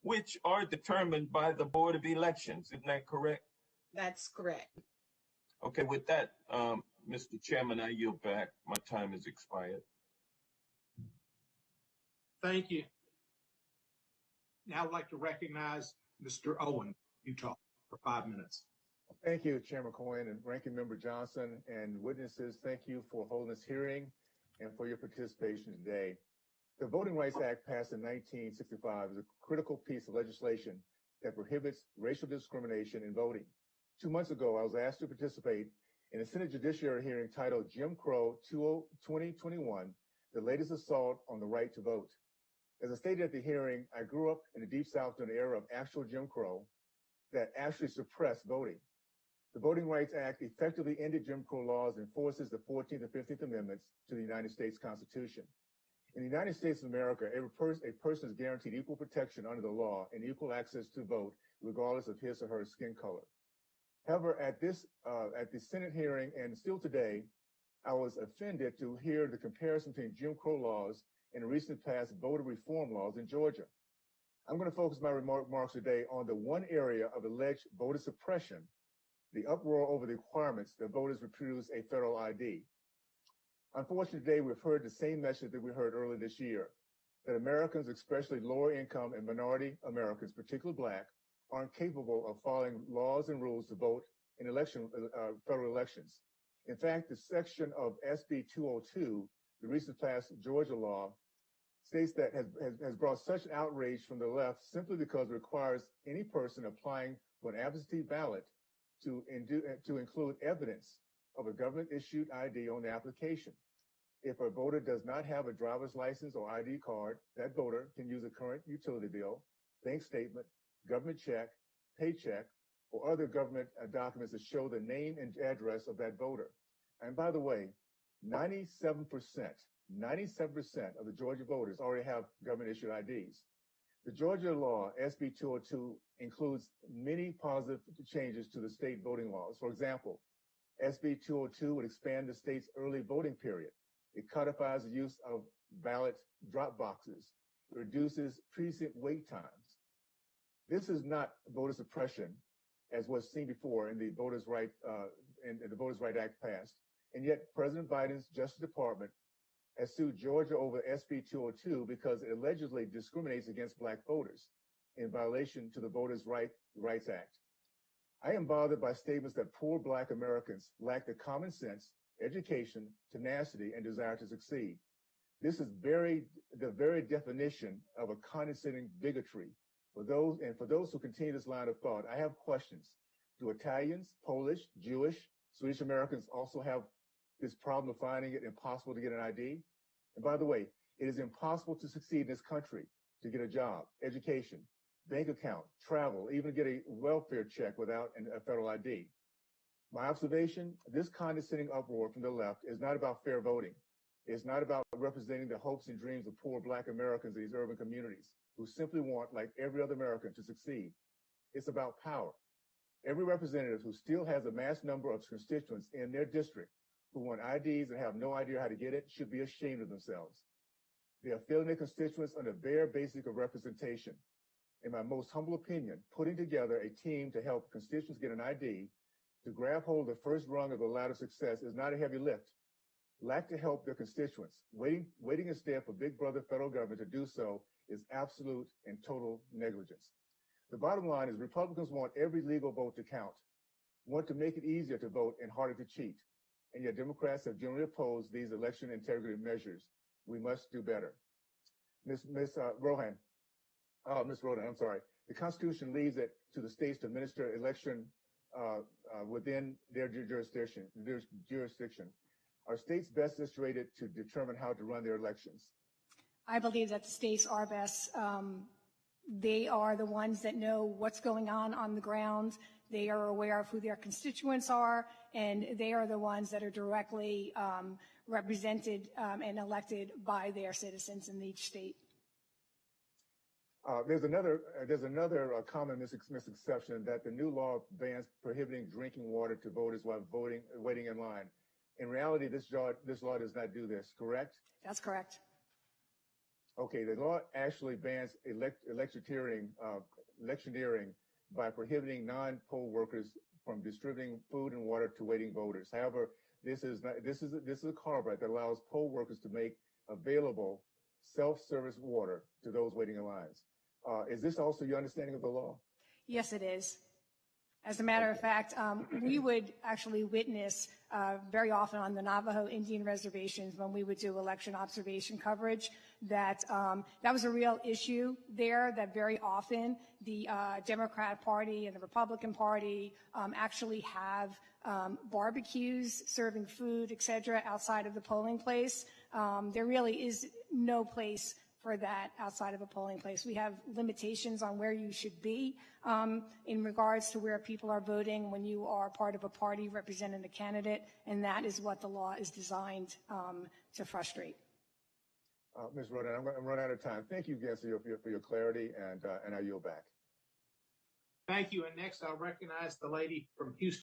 which are determined by the Board of Elections. Isn't that correct? That's correct. Okay, with that, Mr. Chairman, I yield back. My time has expired. Thank you. Now I'd like to recognize Mr. Owen, Utah, for 5 minutes. Thank you, Chairman Cohen and Ranking Member Johnson and witnesses. Thank you for holding this hearing and for your participation today. The Voting Rights Act passed in 1965 is a critical piece of legislation that prohibits racial discrimination in voting. 2 months ago, I was asked to participate in a Senate Judiciary hearing titled Jim Crow 2021, the latest assault on the right to vote. As I stated at the hearing, I grew up in the Deep South during the era of actual Jim Crow that actually suppressed voting. The Voting Rights Act effectively ended Jim Crow laws and enforces the 14th and 15th Amendments to the United States Constitution. In the United States of America, a person is guaranteed equal protection under the law and equal access to vote, regardless of his or her skin color. However, at the Senate hearing and still today, I was offended to hear the comparison between Jim Crow laws and the recently passed voter reform laws in Georgia. I'm going to focus my remarks today on the one area of alleged voter suppression, the uproar over the requirements that voters produce a federal ID. Unfortunately, today we've heard the same message that we heard earlier this year, that Americans, especially lower income and minority Americans, particularly Black, aren't capable of following laws and rules to vote in federal elections. In fact, the section of SB 202, the recent passed Georgia law, states that has brought such an outrage from the left simply because it requires any person applying for an absentee ballot to include evidence of a government-issued ID on the application. If a voter does not have a driver's license or ID card, that voter can use a current utility bill, bank statement, government check, paycheck, or other government documents that show the name and address of that voter. And by the way, 97% of the Georgia voters already have government-issued IDs. The Georgia law, SB 202, includes many positive changes to the state voting laws. For example, SB 202 would expand the state's early voting period. It codifies the use of ballot drop boxes. It reduces precinct wait times. This is not voter suppression, as was seen before in the Voters' Right Act passed. And yet, President Biden's Justice Department has sued Georgia over SB 202 because it allegedly discriminates against Black voters in violation to the Voters' Rights Act. I am bothered by statements that poor Black Americans lack the common sense, education, tenacity, and desire to succeed. This is the very definition of a condescending bigotry. For those who continue this line of thought, I have questions. Do Italians, Polish, Jewish, Swedish Americans also have this problem of finding it impossible to get an ID? And by the way, it is impossible to succeed in this country, to get a job, education, bank account, travel, even get a welfare check without a federal ID. My observation, this condescending uproar from the left is not about fair voting. It's not about representing the hopes and dreams of poor Black Americans in these urban communities who simply want, like every other American, to succeed. It's about power. Every representative who still has a mass number of constituents in their district who want IDs and have no idea how to get it should be ashamed of themselves. They are failing their constituents on the bare basic of representation. In my most humble opinion, putting together a team to help constituents get an ID, to grab hold of the first rung of the ladder of success is not a heavy lift. Lack to help their constituents, waiting instead for big brother federal government to do so is absolute and total negligence. The bottom line is Republicans want every legal vote to count, want to make it easier to vote and harder to cheat. And yet Democrats have generally opposed these election integrity measures. We must do better. Ms. Rohan, I'm sorry. The Constitution leaves it to the states to administer election within their jurisdiction. Are states best situated to determine how to run their elections? I believe that the states are best. They are the ones that know what's going on the ground. They are aware of who their constituents are, and they are the ones that are directly represented and elected by their citizens in each state. There's another common misconception that the new law bans prohibiting drinking water to voters while waiting in line. In reality, this law does not do this, correct? That's correct. Okay, the law actually bans electioneering by prohibiting non-poll workers from distributing food and water to waiting voters. However, this is a carve-out that allows poll workers to make available self-service water to those waiting in lines. Is this also your understanding of the law? Yes, it is. As a matter of fact, we would actually witness very often on the Navajo Indian reservations when we would do election observation coverage that that was a real issue there, that very often the Democrat Party and the Republican Party actually have barbecues, serving food, et cetera, outside of the polling place. There really is no place for that outside of a polling place. We have limitations on where you should be in regards to where people are voting when you are part of a party representing a candidate, and that is what the law is designed to frustrate. Ms. Rodan, I'm going to run out of time. Thank you again for your clarity, and I yield back. Thank you. And next, I'll recognize the lady from Houston.